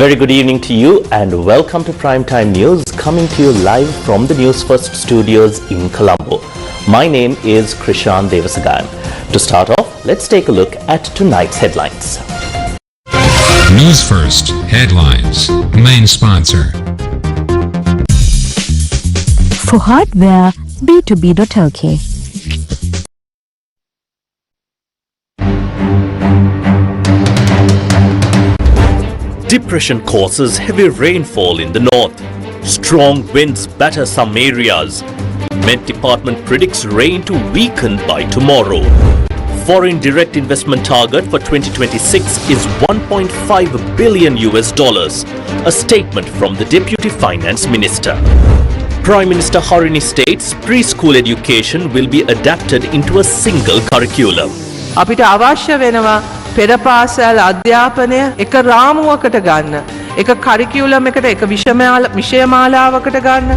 very good evening to you and welcome to Primetime News, coming to you live from the Newsfirst studios in Colombo. My name is Krishan Devasagayan. To start off, let's take a look at tonight's headlines. Newsfirst Headlines. Main sponsor. For hardware, b2b.lk. Depression causes heavy rainfall in the north. Strong winds batter some areas. Met Department predicts rain to weaken by tomorrow. Foreign direct investment target for 2026 is $1.5 billion. A statement from the Deputy Finance Minister. Prime Minister Harini states preschool education will be adapted into a single curriculum. අපිට අවශ්‍ය වෙනවා පෙර පාසල් අධ්‍යාපනය එක රාමුවකට ගන්න. එක curriculum එකට එක විෂයමාලාවකට ගන්න.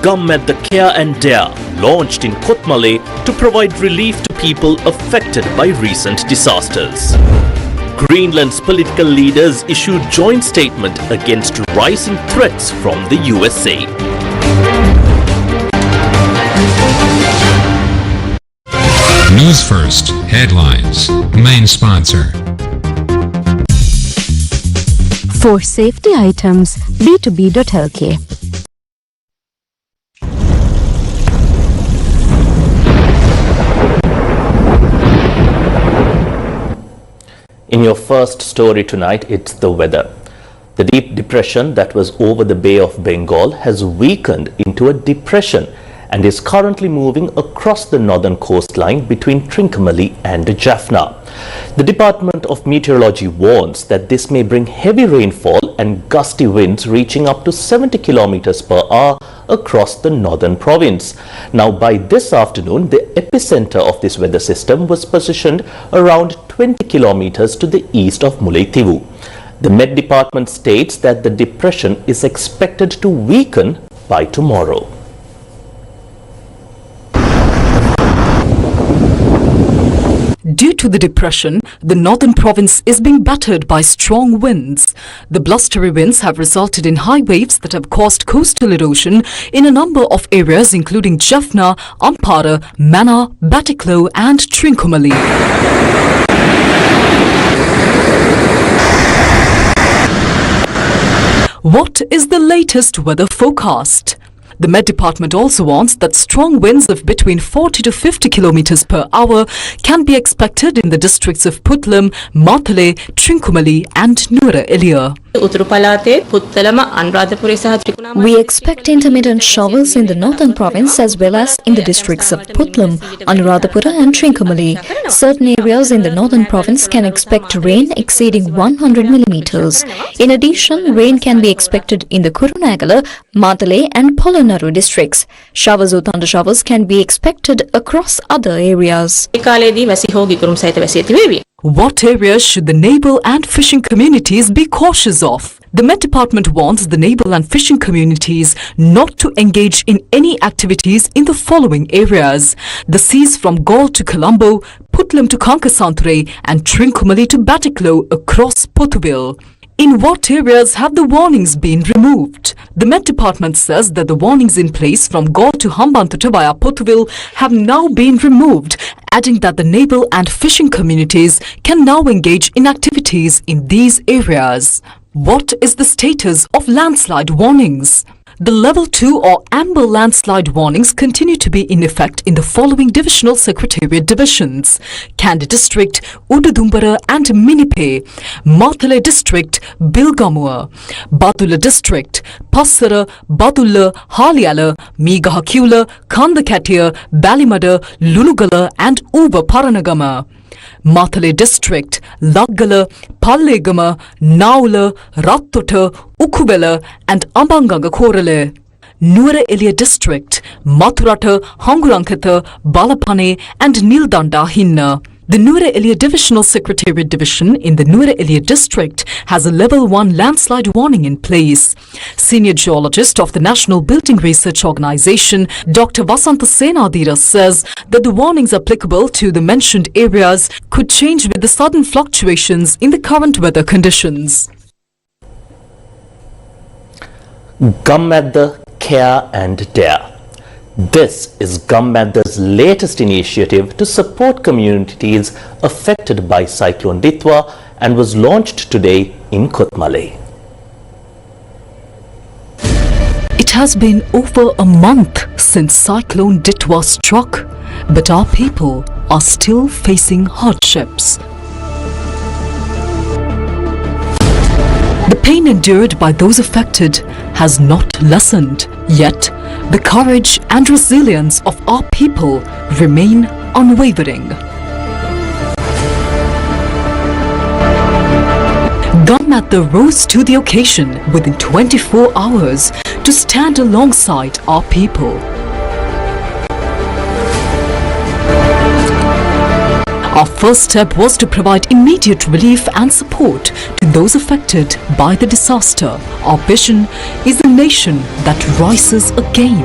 Gammadda Care and Dare launched in Kotmale to provide relief to people affected by recent disasters. Greenland's political leaders issued joint statement against rising threats from the USA. Newsfirst Headlines. Main sponsor. For safety items, b2b.lk. In your first story tonight, it's the weather. The deep depression that was over the Bay of Bengal has weakened into a depression and is currently moving across the northern coastline between Trincomalee and Jaffna. The Department of Meteorology warns that this may bring heavy rainfall and gusty winds reaching up to 70 kilometers per hour across the northern province. Now, by this afternoon, the epicenter of this weather system was positioned around 20 kilometers to the east of Mullaitivu. The Met Department states that the depression is expected to weaken by tomorrow. Due to the depression, the northern province is being battered by strong winds. The blustery winds have resulted in high waves that have caused coastal erosion in a number of areas including Jaffna, Ampara, Mannar, Batticaloa and Trincomalee. What is the latest weather forecast? The Met Department also warns that strong winds of between 40 to 50 kilometers per hour can be expected in the districts of Puttlam, Matale, Trincomalee and Nuwara Eliya. We expect intermittent showers in the northern province as well as in the districts of Puttlam, Anuradhapura and Trincomalee. Certain areas in the northern province can expect rain exceeding 100 millimeters. In addition, rain can be expected in the Kurunegala, Matale and Polonnaru districts. Showers or thunder showers can be expected across other areas. What areas should the naval and fishing communities be cautious of? The Met Department warns the naval and fishing communities not to engage in any activities in the following areas: the seas from Galle to Colombo, Puttlam to Kankasanthre and Trincomalee to Batticaloa across Pothuwil. In what areas have the warnings been removed? The Met Department says that the warnings in place from Galle to Hambantota via Pothuwil have now been removed, adding that the naval and fishing communities can now engage in activities in these areas. What is the status of landslide warnings? The Level 2 or Amber landslide warnings continue to be in effect in the following Divisional Secretariat divisions: Kandy District, Ududumbara and Minipe, Matale District, Bilgamua, Badulla District, Passara, Badulla, Haliala, Megahakula, Kandakatia, Ballymadda, Lunugala and Uva Paranagama. Matale District, Laggala, Pallegama, Naula, Rattota, Ukubela and Ambanganga Korale. Nuwara Eliya District, Mathurata, Hangulankata, Balapane and Nildanda Hinna. The Nuwara Eliya Divisional Secretariat Division in the Nuwara Eliya District has a Level 1 landslide warning in place. Senior Geologist of the National Building Research Organisation, Dr. Vasanta Senadira says that the warnings applicable to the mentioned areas could change with the sudden fluctuations in the current weather conditions. Gammadda Care and Dare. This is Gammadda's latest initiative to support communities affected by Cyclone Ditwa and was launched today in Kothmale. It has been over a month since Cyclone Ditwa struck, but our people are still facing hardships. The pain endured by those affected has not lessened, yet the courage and resilience of our people remain unwavering. Gammadda rose to the occasion within 24 hours to stand alongside our people. Our first step was to provide immediate relief and support to those affected by the disaster. Our vision is a nation that rises again.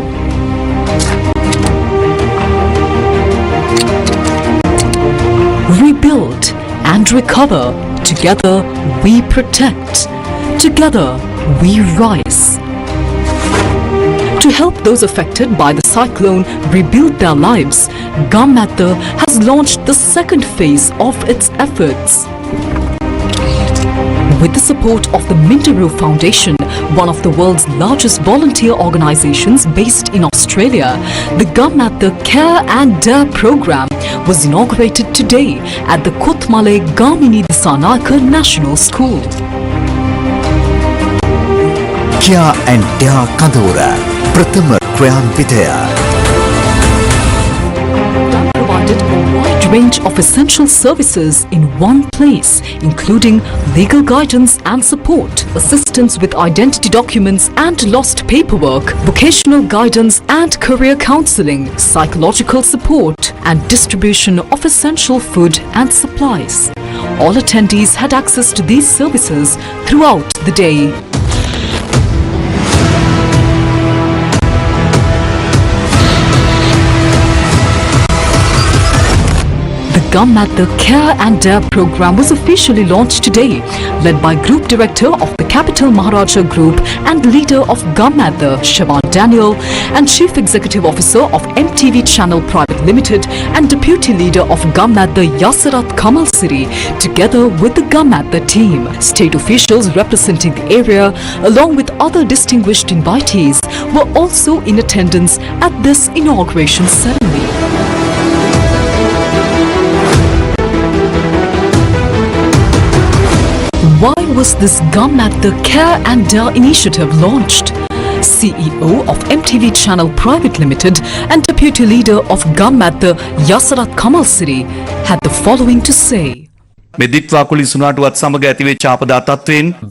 Rebuild and recover. Together we protect. Together we rise. To help those affected by the cyclone rebuild their lives, Gammadda has launched the second phase of its efforts. With the support of the Minderoo Foundation, one of the world's largest volunteer organizations based in Australia, the Gammadda Care and Dare program was inaugurated today at the Kothmale Gamini Disanaka National School. Care and Dare Kandura Prathama Kriyanvitaya Provided a wide range of essential services in one place, including legal guidance and support, assistance with identity documents and lost paperwork, vocational guidance and career counseling, psychological support, and distribution of essential food and supplies. All attendees had access to these services throughout the day. Gammadda Care and Dare program was officially launched today, led by Group Director of the Capital Maharaja Group and leader of Gammadda, Siobhan Daniel, and Chief Executive Officer of MTV Channel Private Limited and Deputy Leader of Gammadda, Yasarat Kamal Siri, together with the Gammadda team. State officials representing the area, along with other distinguished invitees, were also in attendance at this inauguration ceremony. Why was this Gammadda Care and Dare initiative launched? CEO of MTV Channel Private Limited and Deputy Leader of Gammadda, Yasarat Kamal Siri, had the following to say.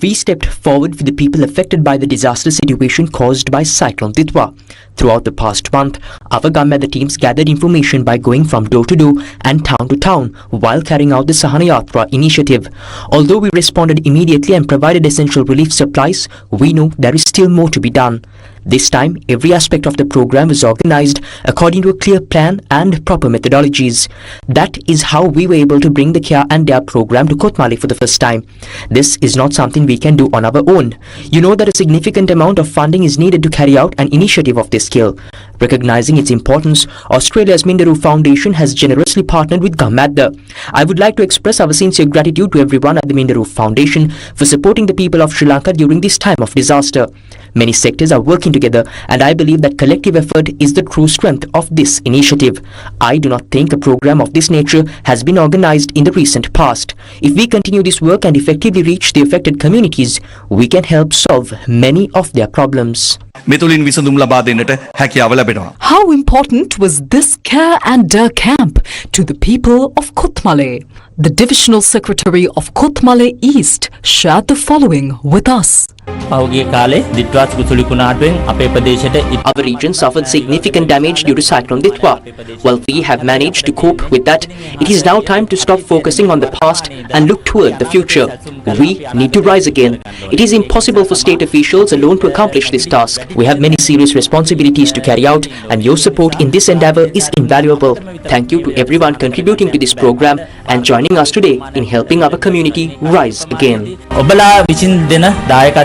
We stepped forward for the people affected by the disaster situation caused by Cyclone Ditwa. Throughout the past month, our Gammadda teams gathered information by going from door to door and town to town while carrying out the Sahana Yatra initiative. Although we responded immediately and provided essential relief supplies, we know there is still more to be done. This time, every aspect of the program was organized according to a clear plan and proper methodologies. That is how we were able to bring the Care and Dare program to Kothmale for the first time. This is not something we can do on our own. You know that a significant amount of funding is needed to carry out an initiative of this scale. Recognizing its importance, Australia's Minderoo Foundation has generously partnered with Gammadda. I would like to express our sincere gratitude to everyone at the Minderoo Foundation for supporting the people of Sri Lanka during this time of disaster. Many sectors are working together, and I believe that collective effort is the true strength of this initiative. I do not think a program of this nature has been organized in the recent past. If we continue this work and effectively reach the affected communities, we can help solve many of their problems. How important was this Care and Dare camp to the people of Kothmale? The Divisional Secretary of Kothmale East shared the following with us. Our region suffered significant damage due to Cyclone Ditwa. While we have managed to cope with that, it is now time to stop focusing on the past and look toward the future. We need to rise again. It is impossible for state officials alone to accomplish this task. We have many serious responsibilities to carry out, and your support in this endeavor is invaluable. Thank you to everyone contributing to this program and joining us today in helping our community rise again.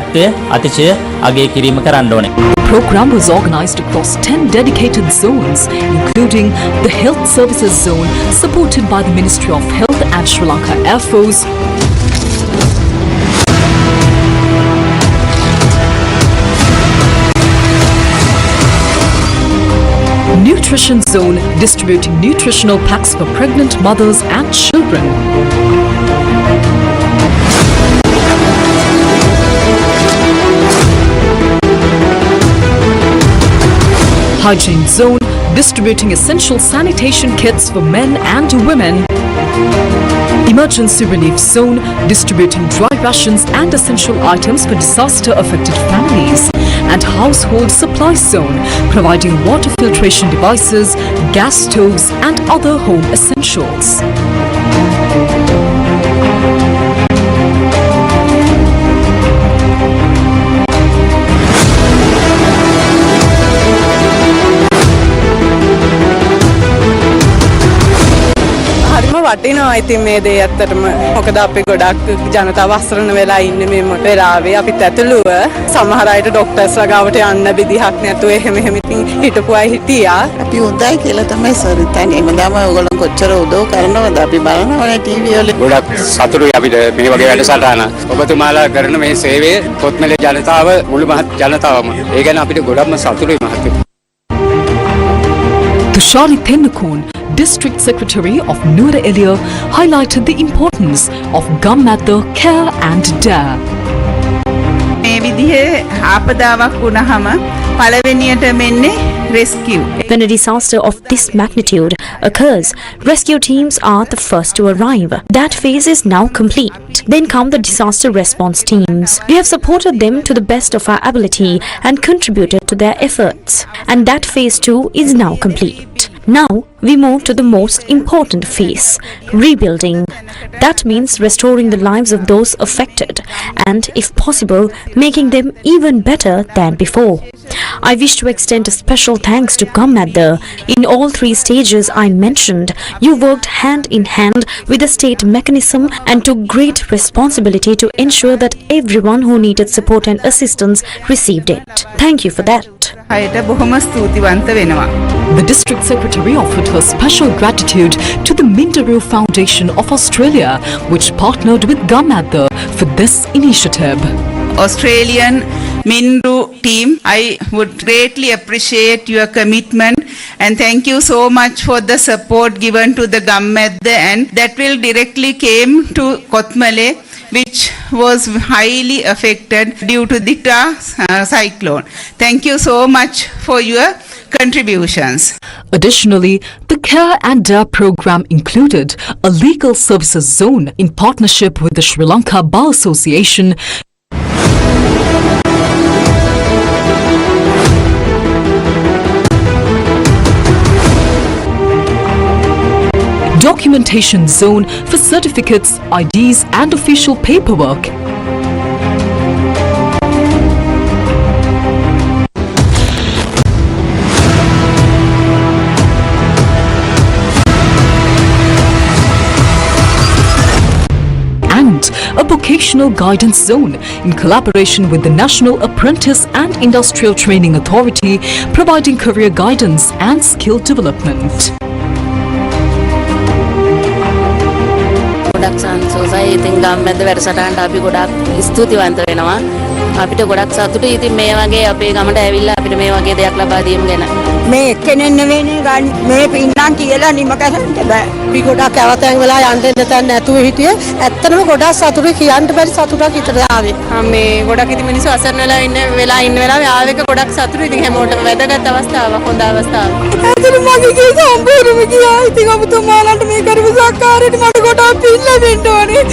තත්ත්වය අතිශය අගය කිරීම කරන්න ඕනේ. The program was organized across 10 dedicated zones, including the Health Services Zone, supported by the Ministry of Health and Sri Lanka Air Force, Nutrition Zone, distributing nutritional packs for pregnant mothers and children. Hygiene Zone, distributing essential sanitation kits for men and women. Emergency Relief Zone, distributing dry rations and essential items for disaster-affected families. And Household Supply Zone, providing water filtration devices, gas stoves and other home essentials. වටිනවා ඉතින් මේ දේ ඇත්තටම මොකද අපි ගොඩක් ජනතාව අසරණ වෙලා ඉන්නේ මේ වෙලාවේ අපිත් ඇතුළුව සමහර අයට ડોක්ටර්ස්ලා ගාවට යන්න විදිහක් නැතුව එහෙම ඉතින් හිටපු අය හිටියා අපි හොඳයි කියලා තමයි සර් හිතන්නේ එමෙදාම ඔයගොල්ලෝ කොච්චර උදව් කරනවද අපි බලනවානේ ටීවී වල ගොඩක් සතුටුයි අපිට මේ වගේ වැඩසටහන ඔබතුමාලා කරන මේ සේවය කොත්මලේ ජනතාව මුළු මහත් ජනතාවම ඒ ගැන අපිට ගොඩක්ම සතුටුයි මහත්තයෝ. Tushari Thennakoon, District Secretary of Nuwara Eliya, highlighted the importance of Gammadda care and dare. මේ විදිහේ ආපදාවක් වුණාම පළවෙනියට මෙන්නේ rescue. When a disaster of this magnitude occurs, rescue teams are the first to arrive. That phase is now complete. Then come the disaster response teams. We have supported them to the best of our ability and contributed to their efforts. And that phase too is now complete. Now we move to the most important phase, rebuilding. That means restoring the lives of those affected and, if possible, making them even better than before. I wish to extend a special thanks to Gammadda. In all three stages I mentioned, you worked hand in hand with the state mechanism and took great responsibility to ensure that everyone who needed support and assistance received it. Thank you for that. The District Secretary offered her special gratitude to the Minderoo Foundation of Australia, which partnered with Gammadda for this initiative. Australian Minderoo team, I would greatly appreciate your commitment and thank you so much for the support given to the Gammadda, and that will directly came to Kothmale, which was highly affected due to the cyclone. Thank you so much for your contributions. Additionally, the Care and Dare program included a legal services zone in partnership with the Sri Lanka Bar Association, documentation zone for certificates, IDs and official paperwork, and a vocational guidance zone in collaboration with the National Apprentice and Industrial Training Authority, providing career guidance and skill development. ගොඩක් සංසෝසයි ඉතින් ගම්මැද්ද වැඩසටහනට අපි ගොඩක් ස්තුතිවන්ත වෙනවා අපිට ගොඩක් සතුටුයි ඉතින් මේ වගේ අපේ ගමට ඇවිල්ලා අපිට මේ වගේ දෙයක් ලබා දීම ගැන මේ එක්කෙනෙක් නෙවෙයි ගන්න මේ පින්නම් කියලා නිම කරන්න බෑ අපි ගොඩක් අවතැන් වෙලා යන්න දෙන්න නැතුව හිටියේ ඇත්තටම ගොඩක් සතුටුයි කියන්න බැරි සතුටක් හිතට ආවේ මේ ගොඩක් ඉතින් මිනිස්සු අසරණ වෙලා ඉන්න වෙලාවේ ආවෙක ගොඩක් සතුටුයි ඉතින් හැමෝටම වැදගත් අවස්ථාවක් හොඳ අවස්ථාවක් ඇත්තටම මගේ කේ සම්පූර්ණම ගියා ඉතින් ඔබතුමාලන්ට මේ කරපු සත්කාරයට මට ගොඩක් පින් ලැබෙන්න ඕනේ.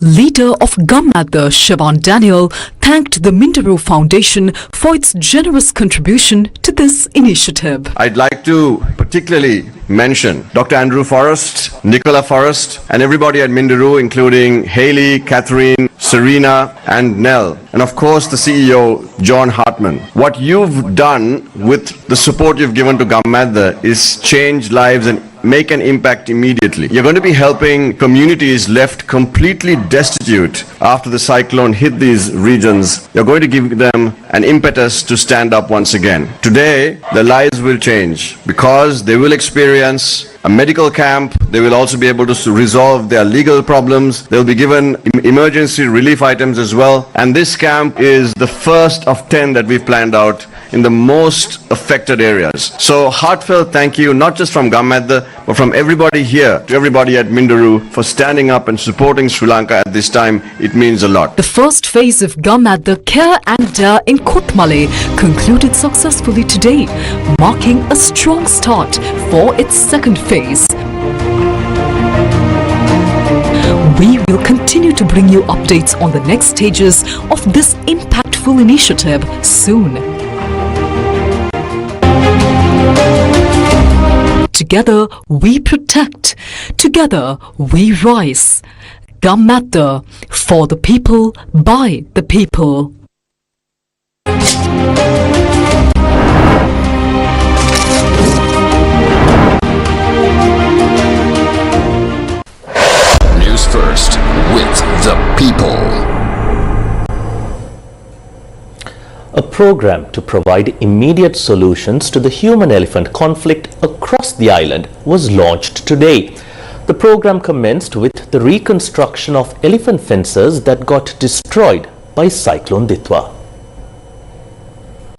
Leader of Gammadda, Siobhan Daniel, thanked the Minderoo Foundation for its generous contribution to this initiative. I'd like to particularly mention Dr. Andrew Forrest, Nicola Forrest, and everybody at Minderoo, including Haley, Catherine, Serena, and Nell, and of course the CEO, John Hartman. What you've done with the support you've given to Gammadda is change lives and make an impact immediately. You're going to be helping communities left completely destitute after the cyclone hit these regions. You're going to give them an impetus to stand up once again. Today, their lives will change because they will experience a medical camp. They will also be able to resolve their legal problems. They'll be given emergency relief items as well. And this camp is the first of 10 that we've planned out in the most affected areas. So heartfelt thank you, not just from Gammadda, but from everybody here, to everybody at Mindaru for standing up and supporting Sri Lanka at this time. It means a lot. The first phase of Gammadda Care and Dare in Kootmale concluded successfully today, marking a strong start for its second phase. We will continue to bring you updates on the next stages of this impactful initiative soon. Together we protect, together we rise. Gammadda, for the people, by the people. Newsfirst, with the people. A program to provide immediate solutions to the human-elephant conflict across the island was launched today. The program commenced with the reconstruction of elephant fences that got destroyed by Cyclone Ditwa.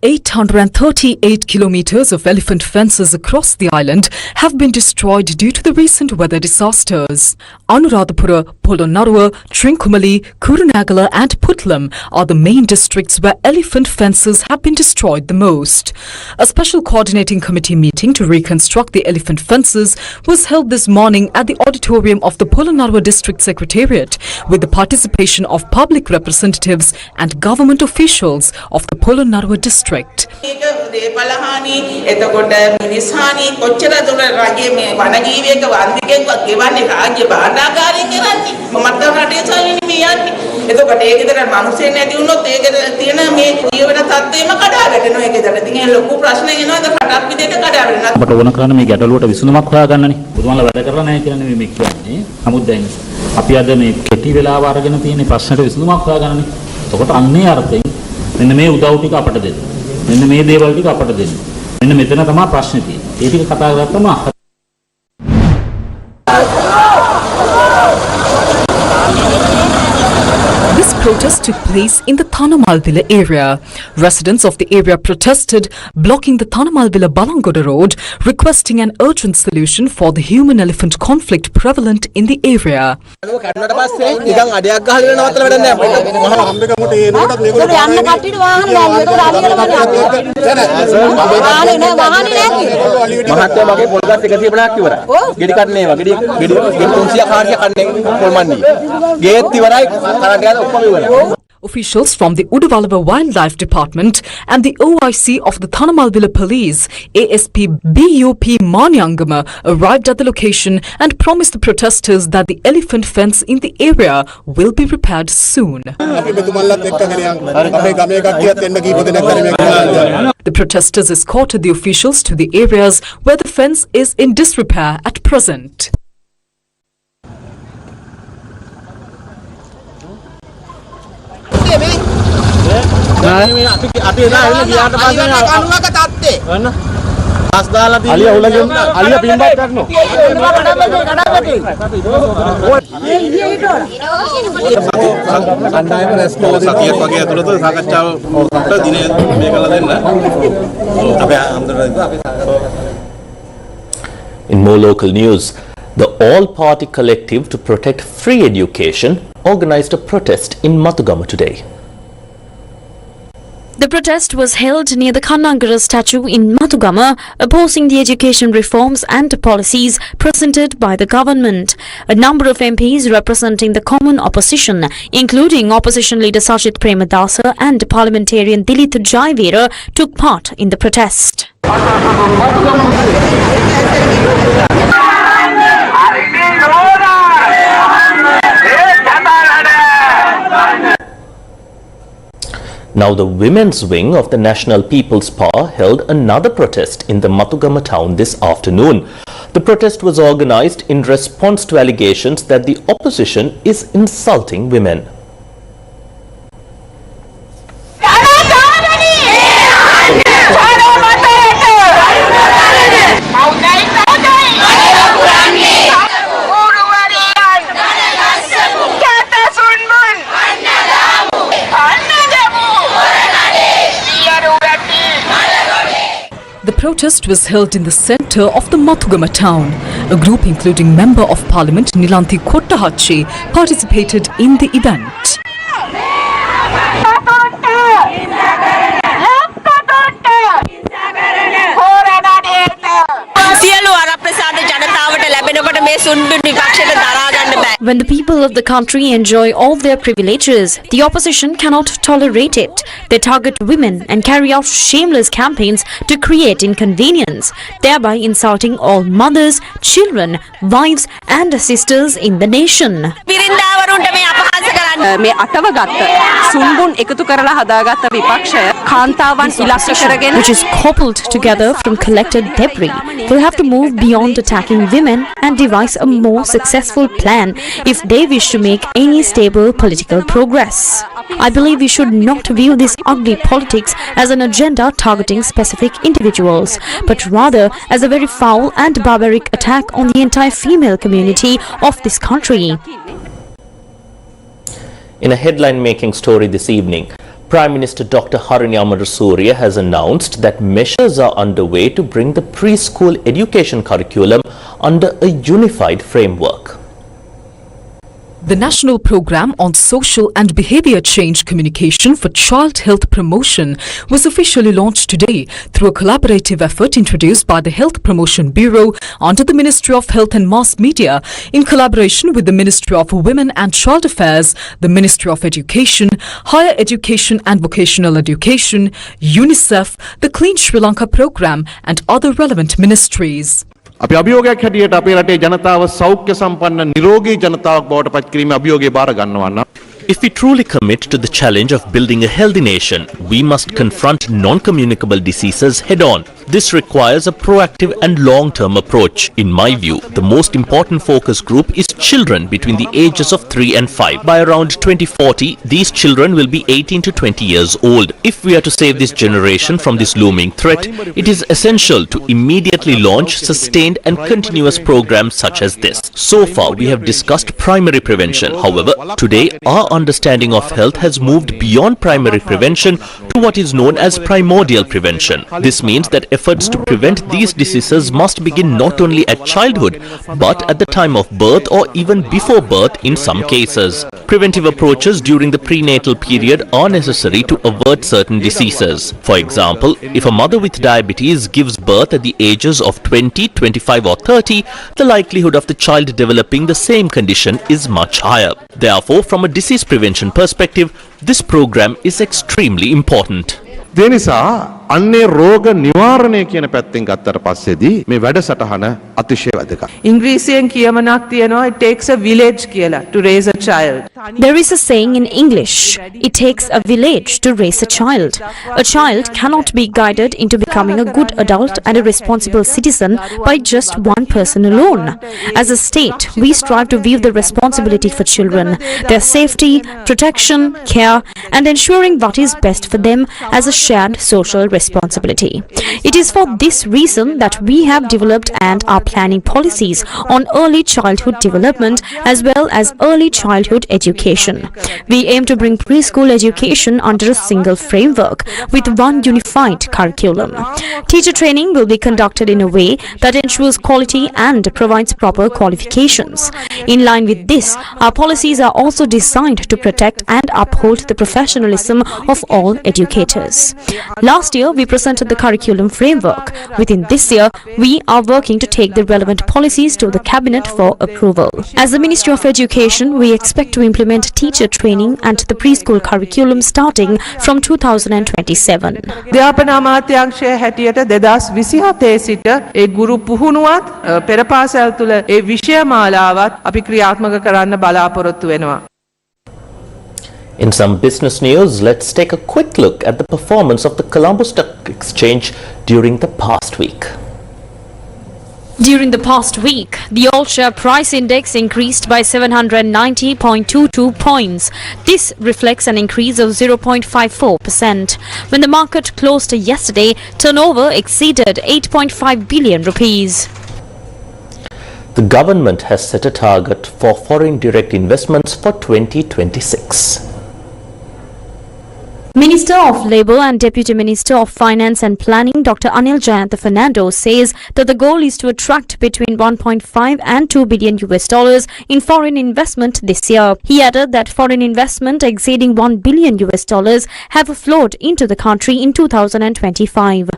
838 kilometers of elephant fences across the island have been destroyed due to the recent weather disasters. Anuradhapura, Polonnaruwa, Trincomalee, Kurunegala and Puttlam are the main districts where elephant fences have been destroyed the most. A special coordinating committee meeting to reconstruct the elephant fences was held this morning at the auditorium of the Polonnaruwa District Secretariat with the participation of public representatives and government officials of the Polonnaruwa district. මෙන්න මේ දේවල් ටික අපට දෙන්න. මෙන්න මෙතන තමයි ප්‍රශ්නේ තියෙන්නේ. ඒ ටික කතා කරගත්තම This protest took place in the Thanamalvilla area. Residents of the area protested, blocking the Thanamalvilla Balangoda road, requesting an urgent solution for the human-elephant conflict prevalent in the area. Officials from the Udawalawa Wildlife Department and the OIC of the Thanamalvilla Police, ASP BUP Manyangama, arrived at the location and promised the protesters that the elephant fence in the area will be repaired soon. The protesters escorted the officials to the areas where the fence is in disrepair at present. In more local news, the All-Party Collective to Protect Free Education organized a protest in Matugama today. The protest was held near the Kannangara statue in Matugama, opposing the education reforms and policies presented by the government. A number of MPs representing the common opposition, including opposition leader Sajith Premadasa and parliamentarian Dilith Jaivira, took part in the protest. Now the women's wing of the National People's Power held another protest in the Matugama town this afternoon. The protest was organized in response to allegations that the opposition is insulting women. The protest was held in the centre of the Mathugama town. A group including Member of Parliament Nilanthi Kottahachi participated in the event. When the people of the country enjoy all their privileges, the opposition cannot tolerate it. They target women and carry out shameless campaigns to create inconvenience, thereby insulting all mothers, children, wives and sisters in the nation. මේ අටවගත්ත සුන්බුන් එකතු කරලා හදාගත්ත විපක්ෂය කාන්තාවන් ඉලක්ක කරගෙන which is cobbled together from collected debris will have to move beyond attacking women and devise a more successful plan if they wish to make any stable political progress. I believe we should not view this ugly politics as an agenda targeting specific individuals, but rather as a very foul and barbaric attack on the entire female community of this country. In a headline-making story this evening, Prime Minister Dr. Harini Amarasuriya has announced that measures are underway to bring the preschool education curriculum under a unified framework. The National Programme on Social and Behaviour Change Communication for Child Health Promotion was officially launched today through a collaborative effort introduced by the Health Promotion Bureau under the Ministry of Health and Mass Media in collaboration with the Ministry of Women and Child Affairs, the Ministry of Education, Higher Education and Vocational Education, UNICEF, the Clean Sri Lanka Programme and other relevant ministries. අපි අභියෝගයක් හැටියට අපේ රටේ ජනතාව සෞඛ්‍ය සම්පන්න නිරෝගී ජනතාවක් බවට පත් කිරීමේ අභියෝගය බාර ගන්නවා නම් If we truly commit to the challenge of building a healthy nation, we must confront non-communicable diseases head-on. This requires a proactive and long-term approach. In my view, the most important focus group is children between the ages of 3 and 5. By around 2040, these children will be 18 to 20 years old. If we are to save this generation from this looming threat, it is essential to immediately launch sustained and continuous programs such as this. So far, we have discussed primary prevention. However, today, our understanding of health has moved beyond primary prevention to what is known as primordial prevention. This means that efforts to prevent these diseases must begin not only at childhood, but at the time of birth or even before birth in some cases. Preventive approaches during the prenatal period are necessary to avert certain diseases. For example, if a mother with diabetes gives birth at the ages of 20, 25 or 30, the likelihood of the child developing the same condition is much higher. Therefore, from a disease prevention perspective, this program is extremely important. ඒ නිසා අන්නේ රෝග නිවාරණය කියන පැත්තෙන් ගත්තට පස්සේදී මේ වැඩසටහන අතිශය වැදගත්. ඉංග්‍රීසියෙන් කියමනක් තියෙනවා it takes a village කියලා to raise a child. There is a saying in English, it takes a village to raise a child. A child cannot be guided into becoming a good adult and a responsible citizen by just one person alone. As a state, we strive to view the responsibility for children, their safety, protection, care and ensuring what is best for them as a shared social responsibility. It is for this reason that we have developed and are planning policies on early childhood development as well as early childhood education. We aim to bring preschool education under a single framework with one unified curriculum. Teacher training will be conducted in a way that ensures quality and provides proper qualifications. In line with this, our policies are also designed to protect and uphold the professionalism of all educators. Last year, we presented the curriculum framework. Within this year, we are working to take the relevant policies to the Cabinet for approval. As the Ministry of Education, we expect to implement teacher training and the preschool curriculum starting from 2027. අධ්‍යාපන අමාත්‍යාංශය හැටියට 2027 සිට ඒ ගුරු පුහුණුවත් පෙර පාසල් තුල ඒ විෂය මාලාවත් අපි ක්‍රියාත්මක කරන්න බලාපොරොත්තු වෙනවා. In some business news, let's take a quick look at the performance of the Colombo Stock Exchange during the past week. During the past week, the all-share price index increased by 790.22 points. This reflects an increase of 0.54%. When the market closed yesterday, turnover exceeded 8.5 billion rupees. The government has set a target for foreign direct investments for 2026. Minister of Labour and Deputy Minister of Finance and Planning Dr. Anil Jayantha Fernando says that the goal is to attract between 1.5 and 2 billion US dollars in foreign investment this year. He added that foreign investment exceeding 1 billion US dollars have flowed into the country in 2025.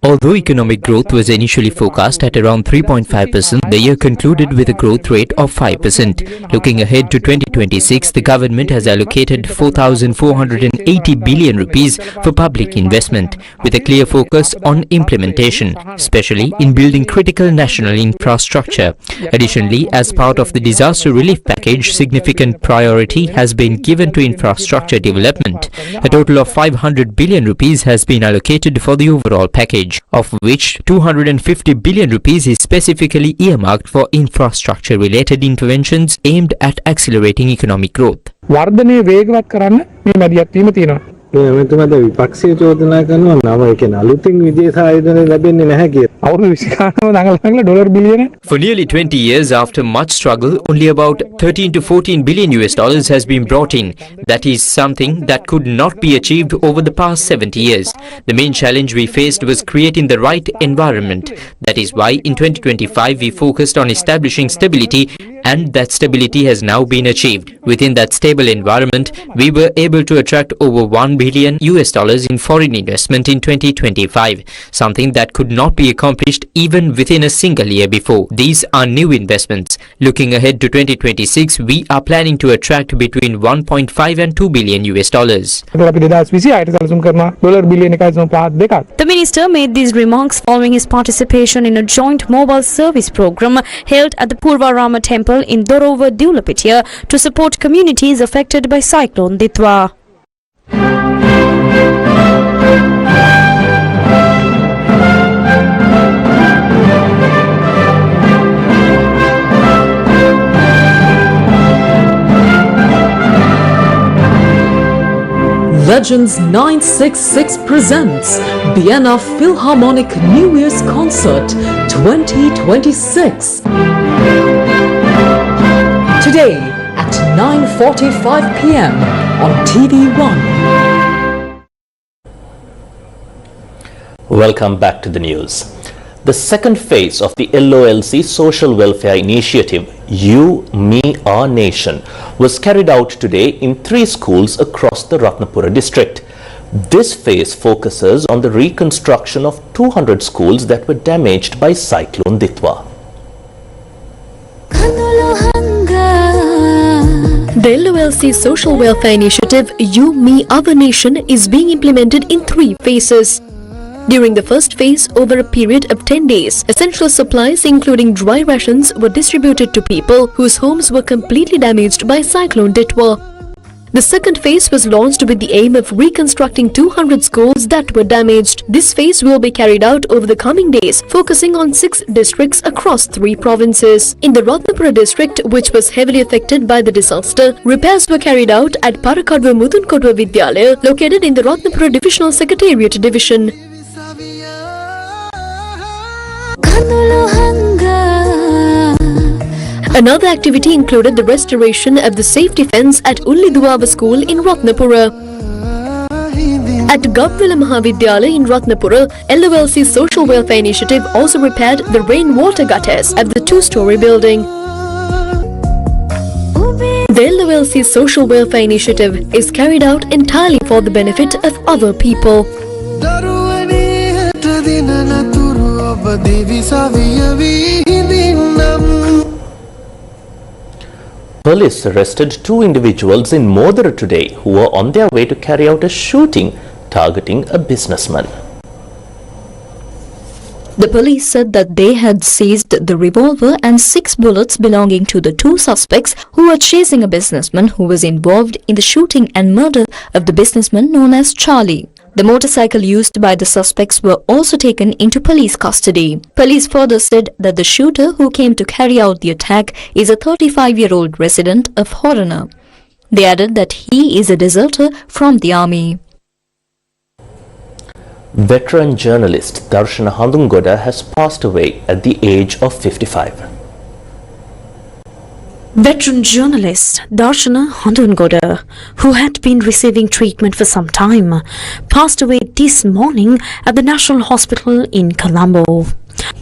Although economic growth was initially forecast at around 3.5%, the year concluded with a growth rate of 5%. Looking ahead to 2026, the government has allocated 4,480 billion rupees for public investment, with a clear focus on implementation, especially in building critical national infrastructure. Additionally, as part of the disaster relief package, significant priority has been given to infrastructure development. A total of 500 billion rupees has been allocated for the overall package, of which 250 billion rupees is specifically earmarked for infrastructure-related interventions aimed at accelerating economic growth. වර්ධනය වේගවත් කරන්න මේ මැදිහත් වීම තියෙනවා. එතුමාද විපක්ෂයේ චෝදනා කරනවා නම ඒ කියන්නේ අලුතින් විදේශ ආයතන ලැබෙන්නේ නැහැ කියලා. අවුරුදු 20 ගානම දඟලන ඩොලර් බිලියන. For nearly 20 years after much struggle, only about 13 to 14 billion US dollars has been brought in. That is something that could not be achieved over the past 70 years. The main challenge we faced was creating the right environment. That is why in 2025 we focused on establishing stability, and that stability has now been achieved. Within that stable environment, we were able to attract over 1 billion US dollars in foreign investment in 2025, something that could not be accomplished even within a single year before. These are new investments. Looking ahead to 2026, we are planning to attract between 1.5 and 2 billion US dollars. The minister made these remarks following his participation in a joint mobile service program held at the Purvarama temple in Dorover, Dulapitia to support communities affected by Cyclone Ditwa. Legends 966 presents Vienna Philharmonic New Year's Concert 2026. Today at 9:45 p.m. on TV1. Welcome back to the news. The second phase of the LOLC Social Welfare Initiative, You, Me, Our Nation, was carried out today in 3 schools across the Ratnapura district. This phase focuses on the reconstruction of 200 schools that were damaged by Cyclone Ditwa. The LOLC Social Welfare Initiative, You, Me, Our Nation is being implemented in 3 phases. During the first phase, over a period of 10 days, essential supplies including dry rations were distributed to people whose homes were completely damaged by Cyclone Ditwa. The second phase was launched with the aim of reconstructing 200 schools that were damaged. This phase will be carried out over the coming days, focusing on 6 districts across 3 provinces. In the Ratnapura district, which was heavily affected by the disaster, repairs were carried out at Parakadwa Mudunkodwa Vidyalaya, located in the Ratnapura Divisional Secretariat Division. Another activity included the restoration of the safety fence at Ulliduava School in Ratnapura. At Gabvila Mahavidyalaya in Ratnapura, LOLC Social Welfare Initiative also repaired the rainwater gutters of the 2-story building. The LOLC Social Welfare Initiative is carried out entirely for the benefit of other people. Police arrested 2 individuals in Modara today who were on their way to carry out a shooting targeting a businessman. The police said that they had seized the revolver and 6 bullets belonging to the 2 suspects who were chasing a businessman who was involved in the shooting and murder of the businessman known as Charlie. The motorcycle used by the suspects were also taken into police custody. Police further said that the shooter who came to carry out the attack is a 35-year-old resident of Horana. They added that he is a deserter from the army. Veteran journalist Darshana Handungoda has passed away at the age of 55. Veteran journalist Darshana Handungoda, who had been receiving treatment for some time, passed away this morning at the National Hospital in Colombo.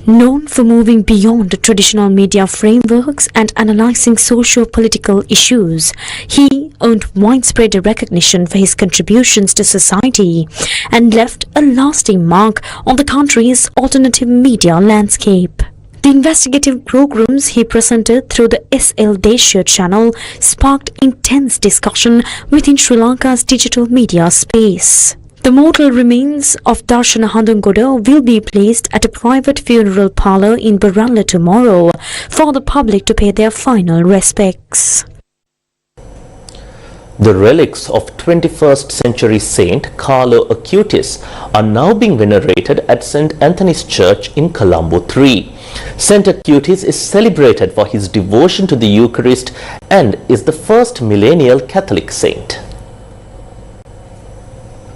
Known for moving beyond the traditional media frameworks and analyzing socio-political issues, he earned widespread recognition for his contributions to society and left a lasting mark on the country's alternative media landscape. The investigative programs he presented through the SL Desha channel sparked intense discussion within Sri Lanka's digital media space. The mortal remains of Darshana Handungoda will be placed at a private funeral parlour in Baralla tomorrow for the public to pay their final respects. The relics of 21st century saint Carlo Acutis are now being venerated at St. Anthony's Church in Colombo 3. St. Acutis is celebrated for his devotion to the Eucharist and is the first millennial Catholic saint.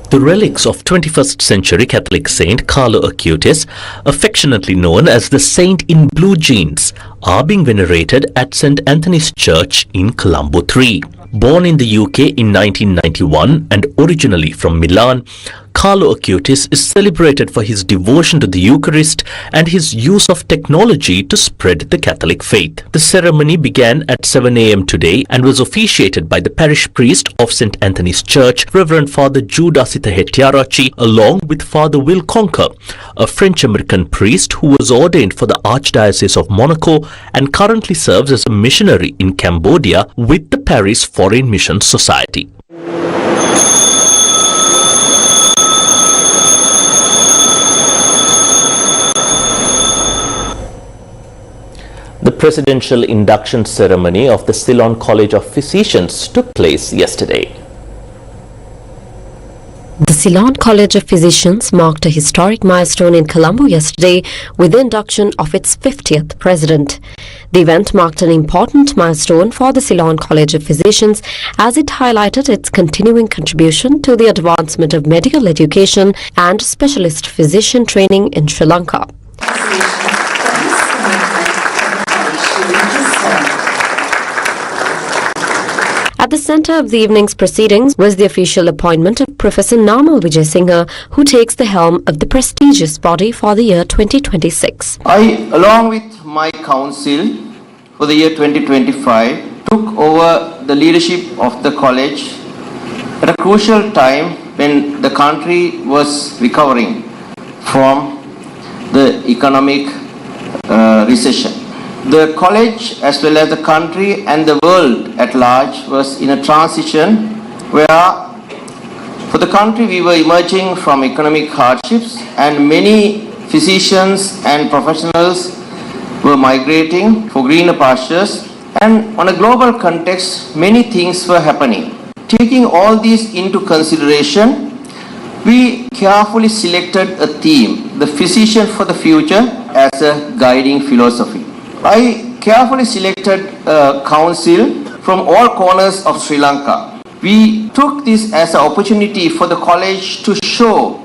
The relics of 21st century Catholic saint Carlo Acutis, affectionately known as the Saint in Blue Jeans, are being venerated at St. Anthony's Church in Colombo 3. Born in the UK in 1991 and originally from Milan, Carlo Acutis is celebrated for his devotion to the Eucharist and his use of technology to spread the Catholic faith. The ceremony began at 7 a.m. today and was officiated by the parish priest of St. Anthony's Church, Reverend Father Judasitha Hettiarachchi, along with Father Will Conker, a French-American priest who was ordained for the Archdiocese of Monaco and currently serves as a missionary in Cambodia with the Paris Foreign Mission Society. The presidential induction ceremony of the Ceylon College of Physicians took place yesterday. The Ceylon College of Physicians marked a historic milestone in Colombo yesterday with the induction of its 50th president. The event marked an important milestone for the Ceylon College of Physicians as it highlighted its continuing contribution to the advancement of medical education and specialist physician training in Sri Lanka. At the centre of the evening's proceedings was the official appointment of Professor Namal Vijay-Singha, who takes the helm of the prestigious body for the year 2026. I, along with my council for the year 2025, took over the leadership of the college at a crucial time when the country was recovering from the economic recession. The college as well as the country and the world at large was in a transition where for the country we were emerging from economic hardships and many physicians and professionals were migrating for greener pastures, and on a global context many things were happening. Taking all these into consideration, we carefully selected a theme, the physician for the future, as a guiding philosophy. I carefully selected a council from all corners of Sri Lanka. We took this as an opportunity for the college to show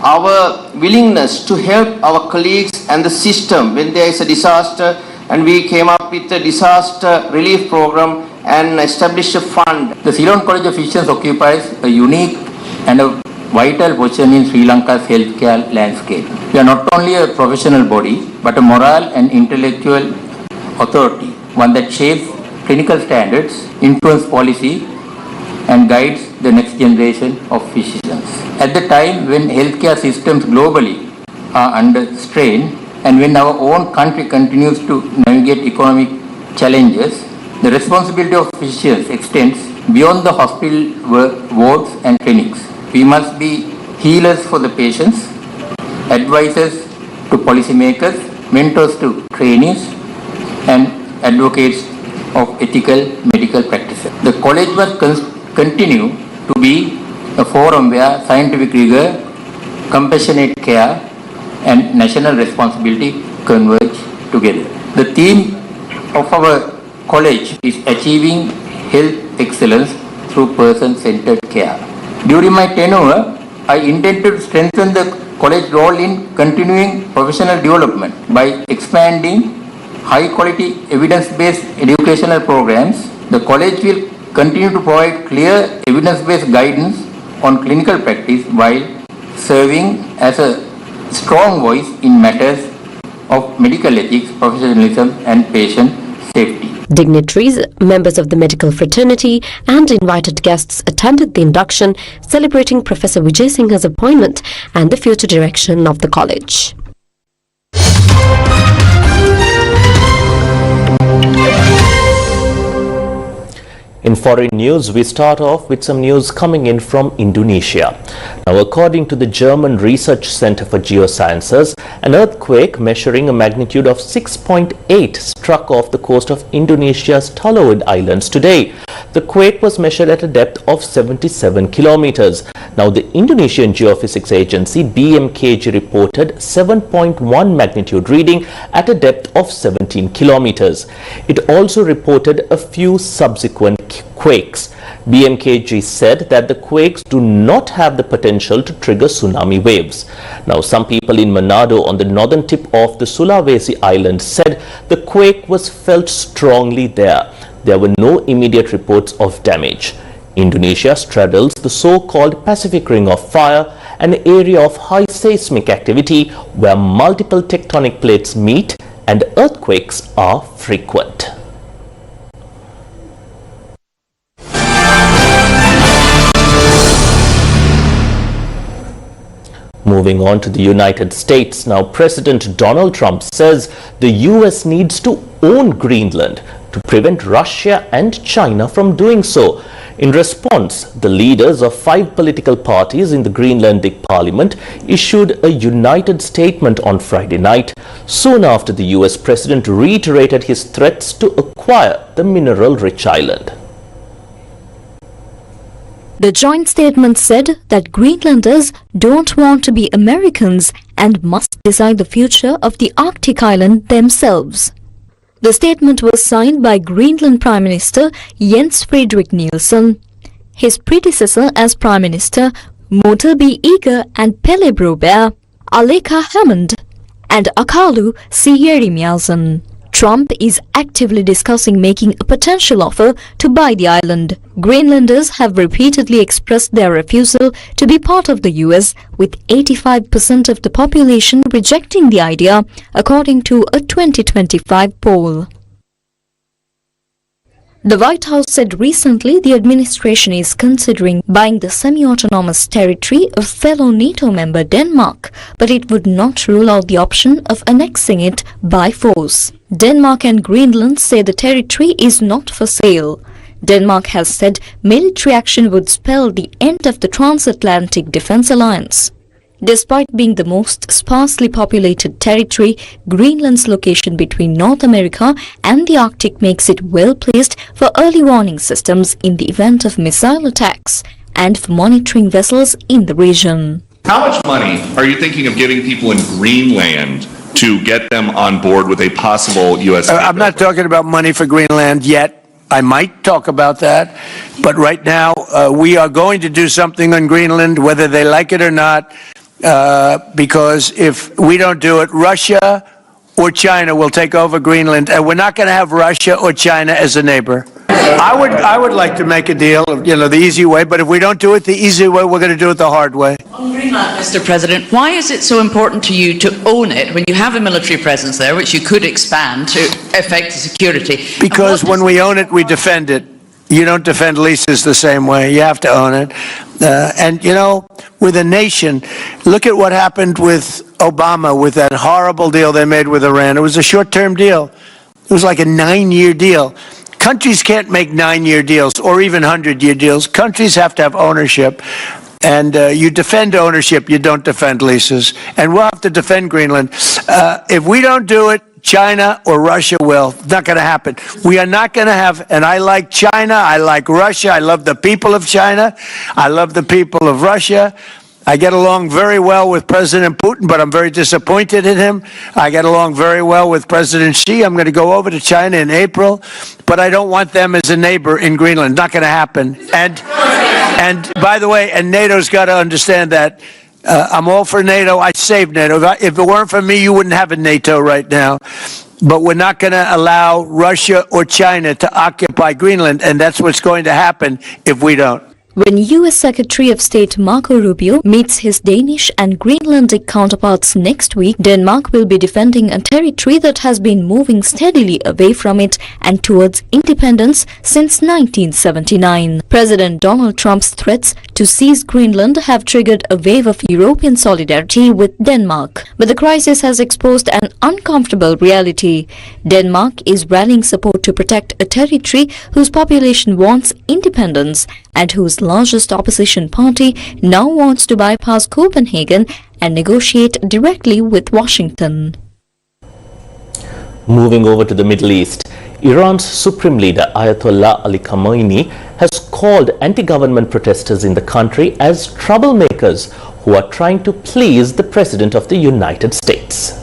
our willingness to help our colleagues and the system when there is a disaster, and we came up with a disaster relief program and established a fund. The Ceylon College of Physicians occupies a unique and a vital position in Sri Lanka's healthcare landscape. We are not only a professional body, but a moral and intellectual authority, one that shapes clinical standards, influences policy, and guides the next generation of physicians. At the time when healthcare systems globally are under strain, and when our own country continues to navigate economic challenges, the responsibility of physicians extends beyond the hospital wards and clinics. We must be healers for the patients, advisors to policymakers, mentors to trainees, and advocates of ethical medical practices. The college must continue to be a forum where scientific rigor, compassionate care, and national responsibility converge together. The theme of our college is achieving health excellence through person-centered care. During my tenure, I intend to strengthen the college role in continuing professional development by expanding high-quality evidence-based educational programs. The college will continue to provide clear evidence-based guidance on clinical practice while serving as a strong voice in matters of medical ethics, professionalism, and patient safety. Dignitaries, members of the medical fraternity and invited guests attended the induction, celebrating Professor Vijay Singha's appointment and the future direction of the college. In foreign news, we start off with some news coming in from Indonesia. Now, according to the German Research Center for Geosciences, an earthquake measuring a magnitude of 6.8 struck off the coast of Indonesia's Toloid Islands today. The quake was measured at a depth of 77 kilometers. Now, the Indonesian Geophysics Agency BMKG reported 7.1 magnitude reading at a depth of 17 kilometers. It also reported a few subsequent quakes. BMKG said that the quakes do not have the potential to trigger tsunami waves. Now, some people in Manado on the northern tip of the Sulawesi Island said the quake was felt strongly there. There were no immediate reports of damage. Indonesia straddles the so-called Pacific Ring of Fire, an area of high seismic activity where multiple tectonic plates meet and earthquakes are frequent. Moving on to the United States. Now, President Donald Trump says the US needs to own Greenland to prevent Russia and China from doing so. In response, the leaders of 5 political parties in the Greenlandic Parliament issued a united statement on Friday night, soon after the US President reiterated his threats to acquire the mineral-rich island. The joint statement said that Greenlanders don't want to be Americans and must decide the future of the Arctic island themselves. The statement was signed by Greenland Prime Minister Jens Frederik Nielsen, his predecessor as Prime Minister Morten B. Eger and Pelle Broberg, Aleqa Hammond and Akalu Sierimiausen. Trump is actively discussing making a potential offer to buy the island. Greenlanders have repeatedly expressed their refusal to be part of the US, with 85% of the population rejecting the idea, according to a 2025 poll. The White House said recently the administration is considering buying the semi-autonomous territory of fellow NATO member Denmark, but it would not rule out the option of annexing it by force. Denmark and Greenland say the territory is not for sale. Denmark has said military action would spell the end of the transatlantic defense alliance. Despite being the most sparsely populated territory, Greenland's location between North America and the Arctic makes it well placed for early warning systems in the event of missile attacks and for monitoring vessels in the region. How much money are you thinking of giving people in Greenland to get them on board with a possible U.S. I'm not talking about money for Greenland yet. I might talk about that, but right now we are going to do something on Greenland, whether they like it or not. Because if we don't do it, Russia or China will take over Greenland, and we're not going to have Russia or China as a neighbor. I would like to make a deal, the easy way, but if we don't do it the easy way, we're going to do it the hard way. On Greenland, Mr. President, why is it so important to you to own it when you have a military presence there, which you could expand to affect security? Because when we own it, we defend it. You don't defend leases the same way. You have to own it. With a nation, look at what happened with Obama, with that horrible deal they made with Iran. It was a short-term deal. It was like a 9-year deal. Countries can't make 9-year deals or even 100-year deals. Countries have to have ownership. And you defend ownership, you don't defend leases. And we'll have to defend Greenland. If we don't do it, China or Russia will. It's not going to happen. We are not going to have, and I like China, I like Russia, I love the people of China, I love the people of Russia. I get along very well with President Putin, but I'm very disappointed in him. I get along very well with President Xi. I'm going to go over to China in April, but I don't want them as a neighbor in Greenland. Not going to happen. And by the way, and NATO's got to understand that. I'm all for NATO. I saved NATO. If it weren't for me, you wouldn't have a NATO right now. But we're not going to allow Russia or China to occupy Greenland, and that's what's going to happen if we don't. When US Secretary of State Marco Rubio meets his Danish and Greenlandic counterparts next week, Denmark will be defending a territory that has been moving steadily away from it and towards independence since 1979. President Donald Trump's threats to seize Greenland have triggered a wave of European solidarity with Denmark. But the crisis has exposed an uncomfortable reality. Denmark is rallying support to protect a territory whose population wants independence and whose largest opposition party now wants to bypass Copenhagen and negotiate directly with Washington. Moving over to the Middle East, Iran's Supreme Leader Ayatollah Ali Khamenei has called anti-government protesters in the country as troublemakers who are trying to please the President of the United States.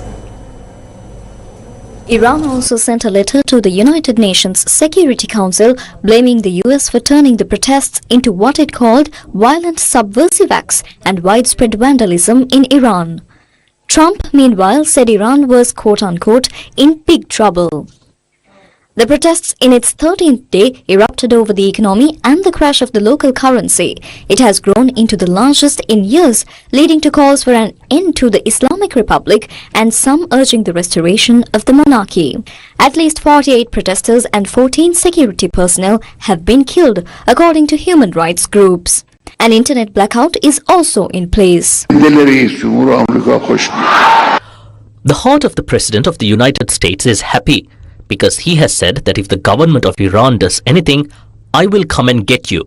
Iran also sent a letter to the United Nations Security Council blaming the US for turning the protests into what it called violent subversive acts and widespread vandalism in Iran. Trump, meanwhile, said Iran was quote-unquote in big trouble. The protests in its 13th day erupted over the economy and the crash of the local currency. It has grown into the largest in years, leading to calls for an end to the Islamic Republic and some urging the restoration of the monarchy. At least 48 protesters and 14 security personnel have been killed, according to human rights groups. An internet blackout is also in place. The heart of the President of the United States is happy, because he has said that if the government of Iran does anything, I will come and get you.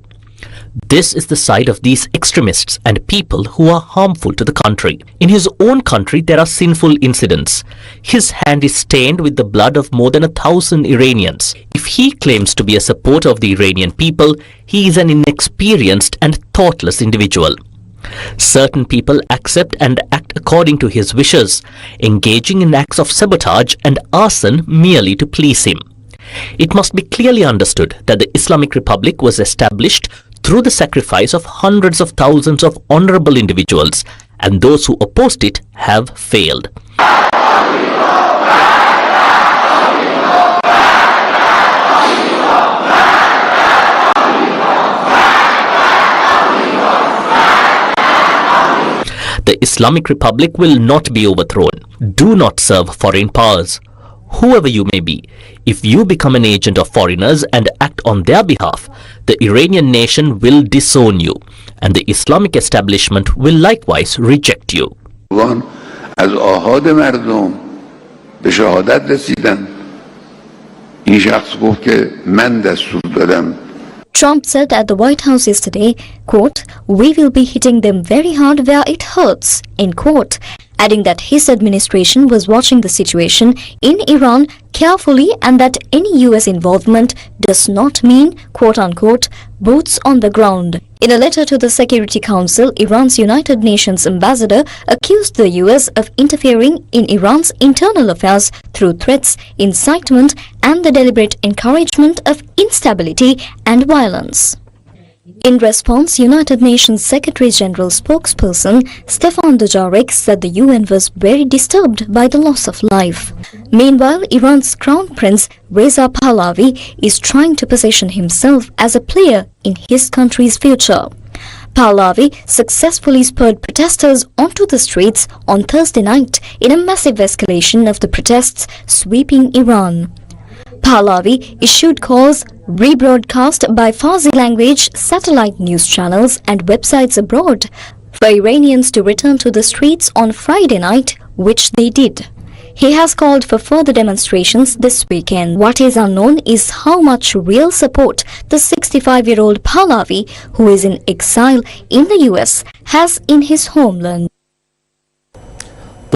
This is the side of these extremists and people who are harmful to the country. In his own country, there are sinful incidents. His hand is stained with the blood of more than 1,000 Iranians. If he claims to be a supporter of the Iranian people, he is an inexperienced and thoughtless individual. Certain people accept and act according to his wishes, engaging in acts of sabotage and arson merely to please him. It must be clearly understood that the Islamic Republic was established through the sacrifice of hundreds of thousands of honorable individuals, and those who opposed it have failed. The Islamic Republic will not be overthrown. Do not serve foreign powers. Whoever you may be, if you become an agent of foreigners and act on their behalf, the Iranian nation will disown you, and the Islamic establishment will likewise reject you. از آحاد مردم به شهادت رسیدن. این شخص گفت که من دستور دادم. Trump said at the White House yesterday, quote, "We will be hitting them very hard where it hurts," end quote, adding that his administration was watching the situation in Iran carefully and that any US involvement does not mean, quote-unquote, boots on the ground. In a letter to the Security Council, Iran's United Nations ambassador accused the US of interfering in Iran's internal affairs through threats, incitement, and the deliberate encouragement of instability and violence. In response, United Nations Secretary-General spokesperson Stefan Dujarric said the UN was very disturbed by the loss of life. Meanwhile, Iran's Crown Prince Reza Pahlavi is trying to position himself as a player in his country's future. Pahlavi successfully spurred protesters onto the streets on Thursday night in a massive escalation of the protests sweeping Iran. Pahlavi issued calls rebroadcast by Farsi language satellite news channels and websites abroad for Iranians to return to the streets on Friday night, which they did. He has called for further demonstrations this weekend. What is unknown is how much real support the 65-year-old Pahlavi, who is in exile in the US, has in his homeland.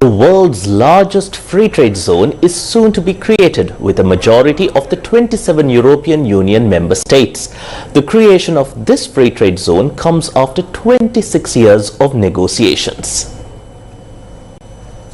The world's largest free trade zone is soon to be created with a majority of the 27 European Union member states. The creation of this free trade zone comes after 26 years of negotiations.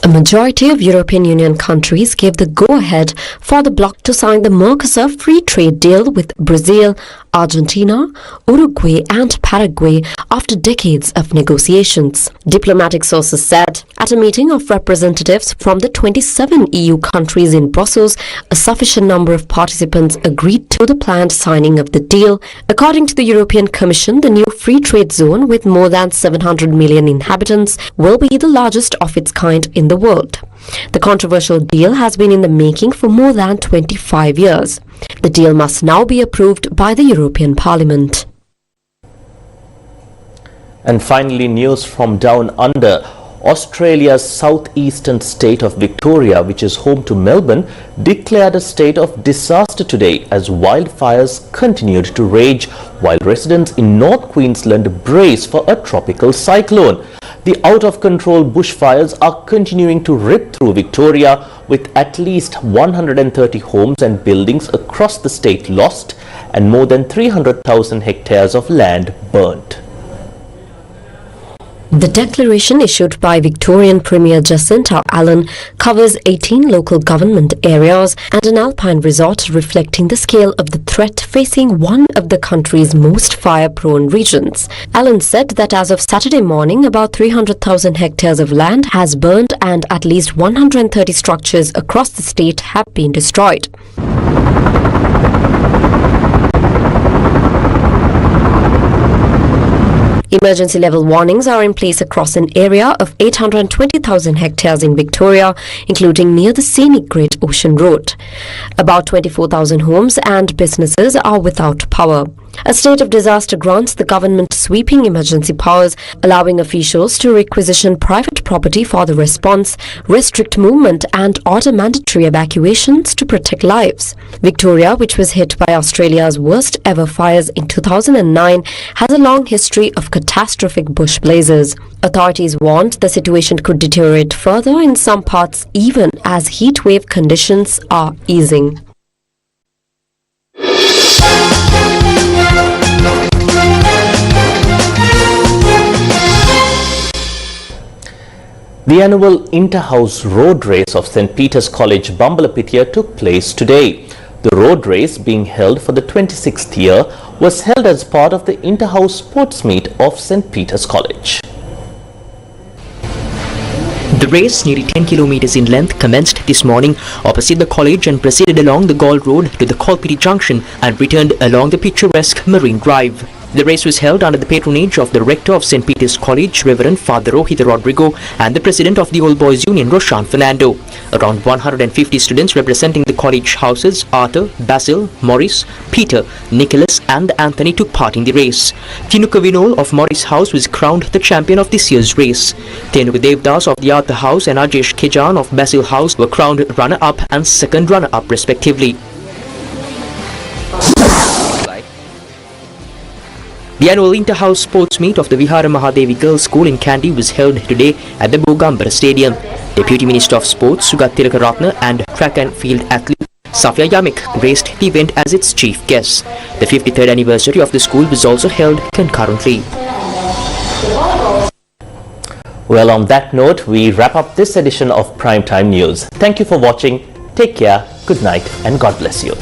A majority of European Union countries gave the go-ahead for the bloc to sign the Mercosur free trade deal with Brazil, Argentina, Uruguay and Paraguay after decades of negotiations. Diplomatic sources said at a meeting of representatives from the 27 EU countries in Brussels, a sufficient number of participants agreed to the planned signing of the deal. According to the European Commission, the new free trade zone with more than 700 million inhabitants will be the largest of its kind in the world. The controversial deal has been in the making for more than 25 years. The deal must now be approved by the European Parliament. And finally, news from down under. Australia's southeastern state of Victoria, which is home to Melbourne, declared a state of disaster today as wildfires continued to rage, while residents in North Queensland brace for a tropical cyclone. The out-of-control bushfires are continuing to rip through Victoria, with at least 130 homes and buildings across the state lost and more than 300,000 hectares of land burnt. The declaration issued by Victorian Premier Jacinta Allan covers 18 local government areas and an alpine resort, reflecting the scale of the threat facing one of the country's most fire-prone regions. Allan said that as of Saturday morning, about 300,000 hectares of land has burned and at least 130 structures across the state have been destroyed. Emergency level warnings are in place across an area of 820,000 hectares in Victoria, including near the scenic Great Ocean Road. About 24,000 homes and businesses are without power. A state of disaster grants the government sweeping emergency powers, allowing officials to requisition private property for the response, restrict movement and order mandatory evacuations to protect lives. Victoria, which was hit by Australia's worst ever fires in 2009, has a long history of catastrophic bush blazes. Authorities warned the situation could deteriorate further in some parts even as heatwave conditions are easing. The annual Inter-House Road Race of St. Peter's College, Bambalapitiya took place today. The road race, being held for the 26th year, was held as part of the Inter-House Sports Meet of St. Peter's College. The race, nearly 10 kilometers in length, commenced this morning opposite the college and proceeded along the Gall Road to the Kolpiti Junction and returned along the picturesque Marine Drive. The race was held under the patronage of the Rector of St. Peter's College, Reverend Father Rohita Rodrigo, and the President of the Old Boys Union, Roshan Fernando. Around 150 students representing the college houses, Arthur, Basil, Morris, Peter, Nicholas and Anthony took part in the race. Tinuka Vinol of Morris House was crowned the champion of this year's race. Tenuka Devdas of the Arthur House and Ajesh Kejan of Basil House were crowned runner-up and second runner-up respectively. The annual Inter-House Sports Meet of the Vihara Mahadevi Girls School in Kandy was held today at the Bogambara Stadium. Deputy Minister of Sports Sugat Tilakaratne and track and field athlete Safia Yamik graced the event as its chief guest. The 53rd anniversary of the school was also held concurrently. Well, on that note, we wrap up this edition of Primetime News. Thank you for watching. Take care, good night and God bless you.